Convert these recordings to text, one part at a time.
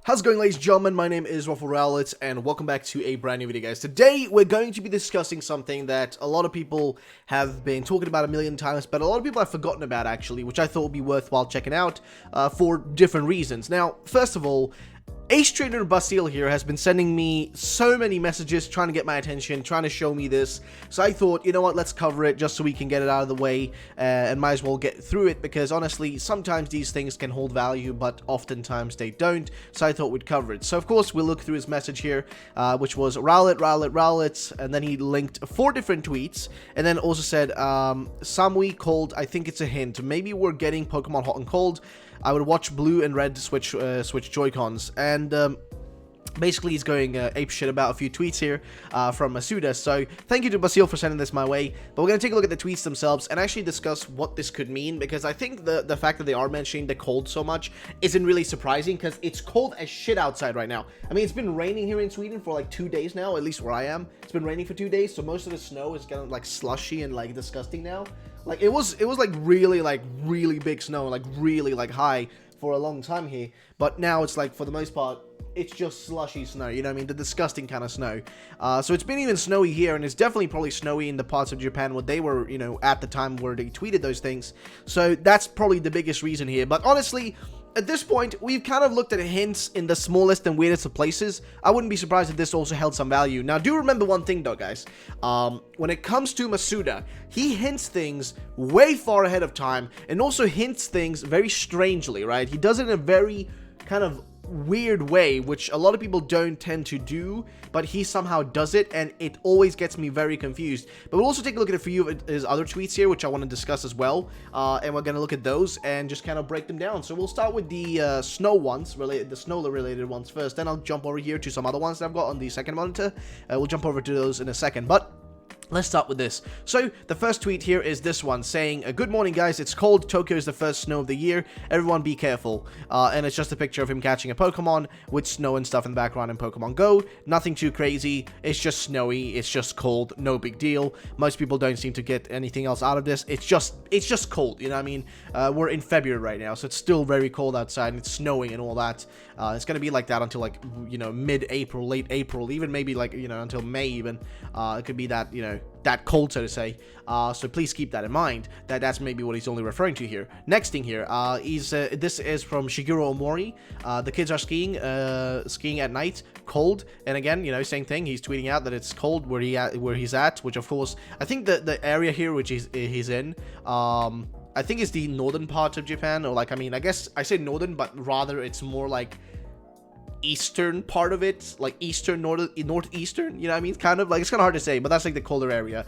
How's it going, ladies and gentlemen? My name is RuffledRowlit, and welcome back to a brand new video, guys. Today, we're going to be discussing something that a lot of people have been talking about a million times, but a lot of people have forgotten about, actually, which I thought would be worthwhile checking out for different reasons. Now, first of all, Ace Trader Basil here has been sending me so many messages trying to get my attention, trying to show me this. So I thought, you know what, let's cover it just so we can get it out of the way and might as well get through it, because honestly, sometimes these things can hold value, but oftentimes they don't. So I thought we'd cover it. So of course, we'll look through his message here, which was Rowlit, and then he linked 4 different tweets, and then also said, Samui called, I think it's a hint, maybe we're getting Pokemon hot and cold. I would watch blue and red switch Joy-Cons, and basically he's going ape shit about a few tweets here from Masuda. So thank you to Basil for sending this my way, but we're going to take a look at the tweets themselves and actually discuss what this could mean, because I think the fact that they are mentioning the cold so much isn't really surprising, because it's cold as shit outside right now. I mean, it's been raining here in Sweden for like 2 days now, at least where I am. It's been raining for 2 days, so most of the snow is kind of like slushy and like disgusting now. Like it was like really big snow, like really like high for a long time here, but now it's like, for the most part, it's just slushy snow, you know what I mean? The disgusting kind of snow. So it's been even snowy here, and it's definitely probably snowy in the parts of Japan where they were, you know, at the time where they tweeted those things. So that's probably the biggest reason here. But honestly, at this point, we've kind of looked at hints in the smallest and weirdest of places. I wouldn't be surprised if this also held some value. Now, do remember one thing though, guys. When it comes to Masuda, he hints things way far ahead of time, and also hints things very strangely, right? He does it in a very kind of weird way, which a lot of people don't tend to do, but he somehow does it, and it always gets me very confused. But we'll also take a look at a few of his other tweets here, which I want to discuss as well, and we're going to look at those and just kind of break them down. So we'll start with the snow ones, the snow related ones first, then I'll jump over here to some other ones that I've got on the second monitor. We'll jump over to those in a second, but let's start with this. So, the first tweet here is this one, saying, good morning guys, it's cold, Tokyo is the first snow of the year, everyone be careful. And it's just a picture of him catching a Pokemon, with snow and stuff in the background in Pokemon Go. Nothing too crazy, it's just snowy, it's just cold, no big deal. Most people don't seem to get anything else out of this, it's just cold, you know what I mean? We're in February right now, so it's still very cold outside, and it's snowing and all that. It's gonna be like that until, like, you know, mid-April, late April, even maybe, like, you know, until May even. It could be that, you know, that cold, so to say. So please keep that in mind, that's maybe what he's only referring to here. Next thing here, this is from Shigeru Omori. The kids are skiing at night, cold, and again, you know, same thing, he's tweeting out that it's cold where he's at, which of course, I think the area here which he's in, I think it's the northern part of Japan, or like, I mean, I guess I say northern, but rather it's more like eastern part of it, like eastern, northeastern, you know what I mean? Kind of like, it's kind of hard to say, but that's like the colder area.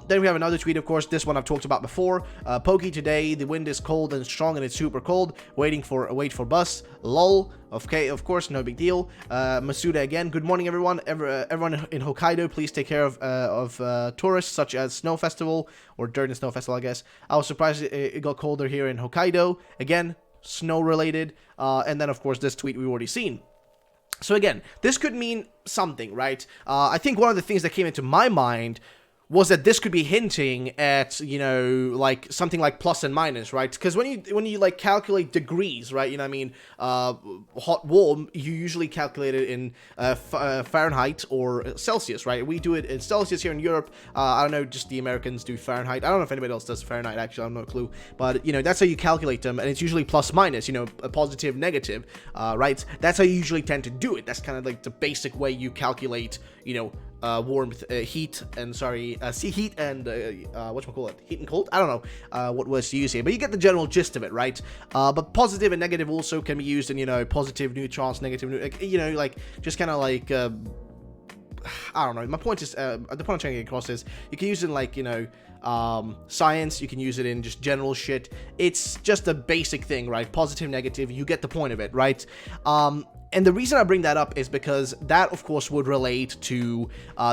Then we have another tweet, of course, this one I've talked about before. Pokey today, the wind is cold and strong and it's super cold, wait for bus, lol. Okay, of course, no big deal. Masuda again, good morning everyone. Everyone in Hokkaido, please take care of tourists such as Snow Festival, or during the Snow Festival, I guess. I was surprised it got colder here in Hokkaido. Again, snow related. And then of course this tweet we've already seen. So again, this could mean something, right? I think one of the things that came into my mind was that this could be hinting at, you know, like something like plus and minus, right? Because when you like calculate degrees, right, you know what I mean, hot, warm, you usually calculate it in Fahrenheit or Celsius, right? We do it in Celsius here in Europe. I don't know, just the Americans do Fahrenheit. I don't know if anybody else does Fahrenheit, actually, I have no clue. But, you know, that's how you calculate them, and it's usually plus minus, you know, a positive, negative, right? That's how you usually tend to do it. That's kind of like the basic way you calculate, you know, warmth, heat, and heat and whatchamacallit, heat and cold. I don't know what words to use here, but you get the general gist of it, right? But positive and negative also can be used in, you know, positive neutrons, negative, you know, like just kind of like I don't know. My point is, the point I'm trying to get across is you can use it in, like, you know, science, you can use it in just general shit. It's just a basic thing, right? Positive, negative, you get the point of it, right? And the reason I bring that up is because that, of course, would relate to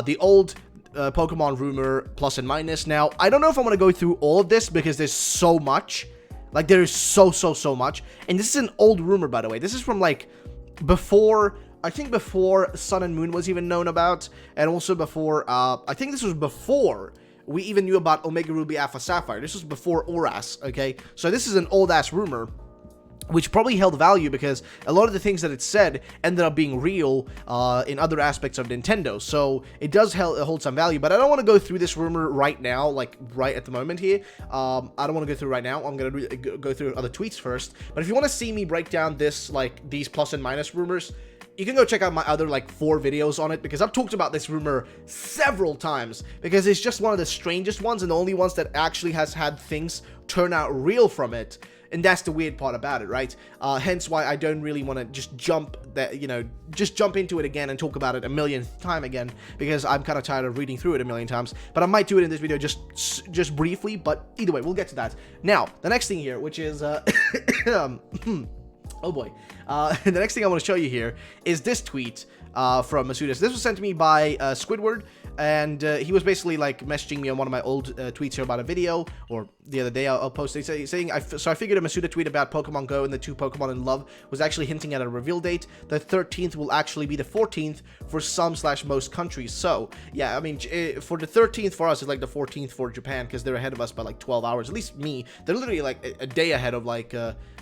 the old Pokemon rumor plus and minus. Now, I don't know if I'm going to go through all of this because there's so much. Like, there is so much. And this is an old rumor, by the way. This is from, like, before, I think before Sun and Moon was even known about. And also before, I think this was before we even knew about Omega Ruby Alpha Sapphire. This was before ORAS, okay? So this is an old-ass rumor. which probably held value because a lot of the things that it said ended up being real in other aspects of Nintendo. So it does hold some value, but I don't want to go through this rumor right now, like right at the moment here. I don't want to go through right now. I'm going to go through other tweets first. But if you want to see me break down this, like these plus and minus rumors, you can go check out my other like 4 videos on it, because I've talked about this rumor several times, because it's just one of the strangest ones and the only ones that actually has had things turn out real from it. And that's the weird part about it, right? Hence why I don't really want to just jump into it again and talk about it a millionth time again, because I'm kind of tired of reading through it a million times. But I might do it in this video just briefly, but either way, we'll get to that. Now, the next thing here, which is, oh boy. The next thing I want to show you here is this tweet from Masuda. So this was sent to me by Squidward, and he was basically like messaging me on one of my old tweets here about a video, or the other day I'll post it, saying, so I figured a Masuda tweet about Pokemon Go and the 2 Pokemon in love was actually hinting at a reveal date. The 13th will actually be the 14th for some/most countries. So yeah, I mean, for the 13th for us, it's like the 14th for Japan, because they're ahead of us by like 12 hours. At least me, they're literally like a day ahead of like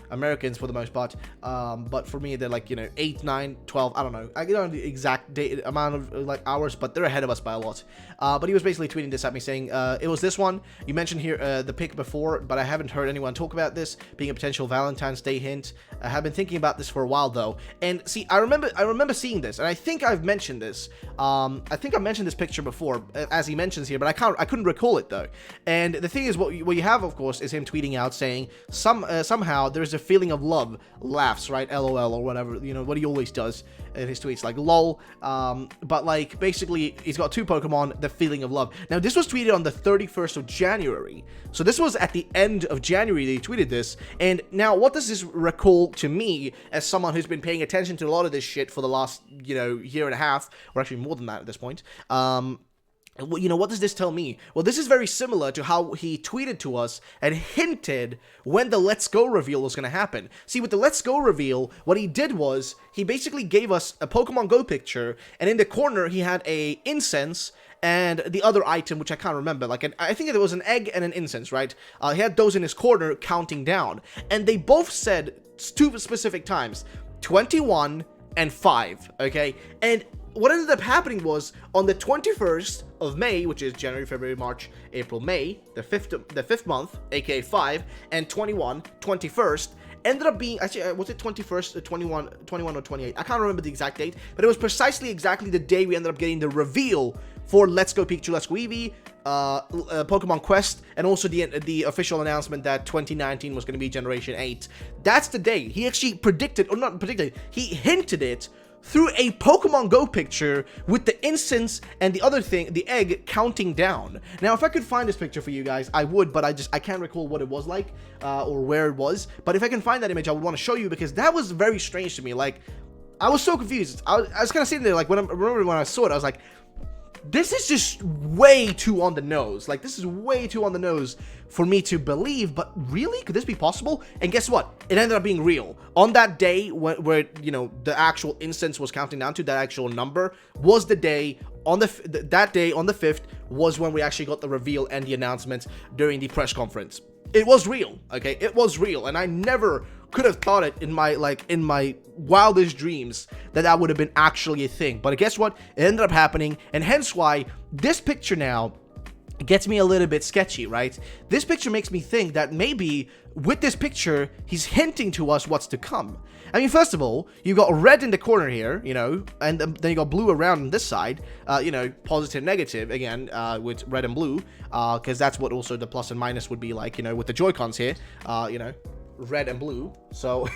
Americans for the most part, but for me they're like, you know, 8, 9, 12, I don't know, I don't know the exact date amount of like hours, but they're ahead of us by a lot. But he was basically tweeting this at me saying, it was this one, you mentioned here the pic before, but I haven't heard anyone talk about this being a potential Valentine's Day hint. I have been thinking about this for a while though, and see, I remember seeing this, and I think I've mentioned this, I think I mentioned this picture before, as he mentions here, but I couldn't recall it though. And the thing is, what you have, of course, is him tweeting out saying, somehow there's a feeling of love, laughs, right, LOL, or whatever, you know, what he always does in his tweets, like lol, but like basically he's got 2 Pokemon, the feeling of love. Now this was tweeted on the 31st of January, so this was at the end of January that he tweeted this. And now what does this recall to me, as someone who's been paying attention to a lot of this shit for the last, you know, year and a half, or actually more than that at this point? You know, what does this tell me? Well, this is very similar to how he tweeted to us and hinted when the Let's Go reveal was going to happen. See, with the Let's Go reveal, what he did was, he basically gave us a Pokemon Go picture, and in the corner, he had a incense and the other item, which I can't remember, like, I think it was an egg and an incense, right? He had those in his corner, counting down, and they both said 2 specific times, 21 and 5, okay? And what ended up happening was, on the 21st of May, which is January, February, March, April, May, the fifth month, aka 5, and 21st, ended up being, actually, was it 21st, 21 or 28? I can't remember the exact date, but it was exactly the day we ended up getting the reveal for Let's Go Pikachu, Let's Go Eevee, Pokemon Quest, and also the official announcement that 2019 was going to be Generation 8. That's the day. He actually predicted, or not predicted, he hinted it through a Pokemon Go picture with the incense and the other thing, the egg, counting down. Now, if I could find this picture for you guys, I would, but I can't recall what it was like, or where it was. But if I can find that image, I would want to show you, because that was very strange to me. Like, I was so confused. I was kind of sitting there, like, remember when I saw it, I was like, this is just way too on the nose. Like, this is way too on the nose for me to believe, but really? Could this be possible? And guess what? It ended up being real. On that day where you know, the actual instance was counting down to, that actual number was the day, on that day, on the 5th, was when we actually got the reveal and the announcement during the press conference. It was real, okay? It was real, and I never could have thought it in my wildest dreams that would have been actually a thing. But guess what? It ended up happening, and hence why this picture now gets me a little bit sketchy, right? This picture makes me think that maybe with this picture, he's hinting to us what's to come. I mean, first of all, you got red in the corner here, you know, and then you got blue around on this side, you know, positive, negative, again, with red and blue, because that's what also the plus and minus would be like, you know, with the Joy-Cons here, you know, red and blue. So,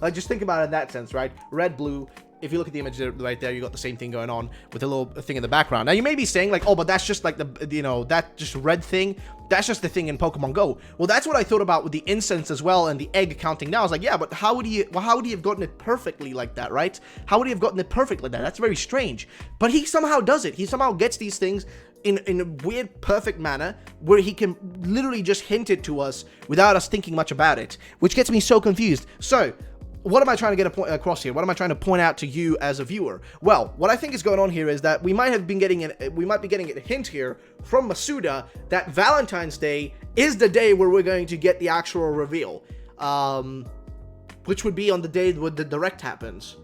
like, just think about it in that sense, right? Red, blue. If you look at the image right there, you got the same thing going on with a little thing in the background. Now, you may be saying, like, oh, but that's just like the, you know, that just red thing, that's just the thing in Pokemon Go. Well, that's what I thought about with the incense as well and the egg counting down. I was like, yeah, but how would he have gotten it perfectly like that, right? How would he have gotten it perfect like that? That's very strange. But he somehow does it. He somehow gets these things in a weird, perfect manner where he can literally just hint it to us without us thinking much about it, which gets me so confused. So, what am I trying to get across here? What am I trying to point out to you as a viewer? Well, what I think is going on here is that we might be getting a hint here from Masuda that Valentine's Day is the day where we're going to get the actual reveal. which would be on the day when the direct happens.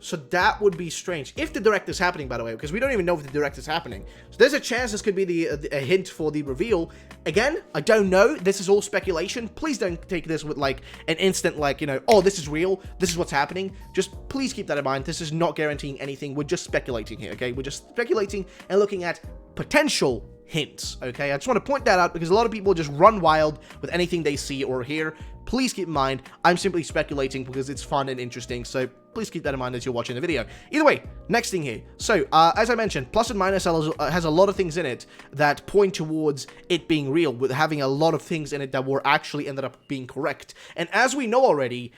So that would be strange. If the direct is happening, by the way, because we don't even know if the direct is happening. So there's a chance this could be a hint for the reveal. Again, I don't know. This is all speculation. Please don't take this with like an instant like, you know, oh, this is real. This is what's happening. Just please keep that in mind. This is not guaranteeing anything. We're just speculating here, okay? We're just speculating and looking at potential hints, okay? I just want to point that out because a lot of people just run wild with anything they see or hear. Please keep in mind, I'm simply speculating because it's fun and interesting, so please keep that in mind as you're watching the video. Either way, next thing here. So, as I mentioned, Plus and Minus has a lot of things in it that point towards it being real, with having a lot of things in it that were actually ended up being correct. And as we know already,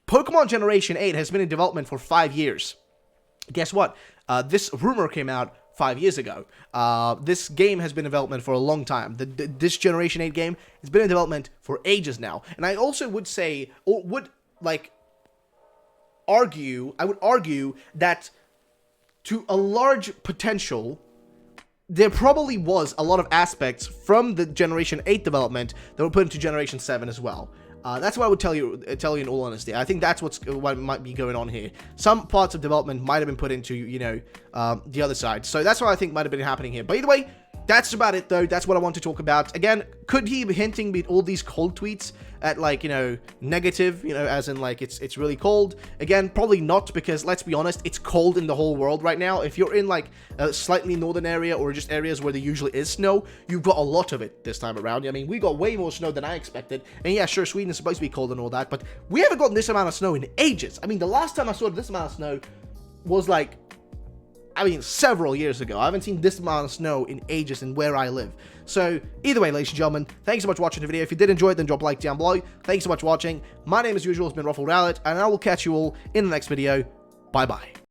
Pokemon Generation 8 has been in development for 5 years. Guess what? This rumor came out 5 years ago. This game has been in development for a long time. This Generation 8 game has been in development for ages now. And I also would say, or would, like, argue, I would argue that to a large potential, there probably was a lot of aspects from the Generation 8 development that were put into Generation 7 as well. That's what I would tell you in all honesty. I think that's what might be going on here. Some parts of development might have been put into, you know, the other side. So that's what I think might have been happening here. But either way, that's about it, though. That's what I want to talk about. Again, could he be hinting with all these cold tweets at, like, you know, negative, you know, as in, like, it's really cold? Again, probably not, because, let's be honest, it's cold in the whole world right now. If you're in, like, a slightly northern area or just areas where there usually is snow, you've got a lot of it this time around. I mean, we got way more snow than I expected. And yeah, sure, Sweden is supposed to be cold and all that, but we haven't gotten this amount of snow in ages. I mean, the last time I saw this amount of snow was, like, I mean, several years ago. I haven't seen this amount of snow in ages in where I live. So, either way, ladies and gentlemen, thanks so much for watching the video. If you did enjoy it, then drop a like down below. Thanks so much for watching. My name, as usual, has been RuffledRowlit, and I will catch you all in the next video. Bye-bye.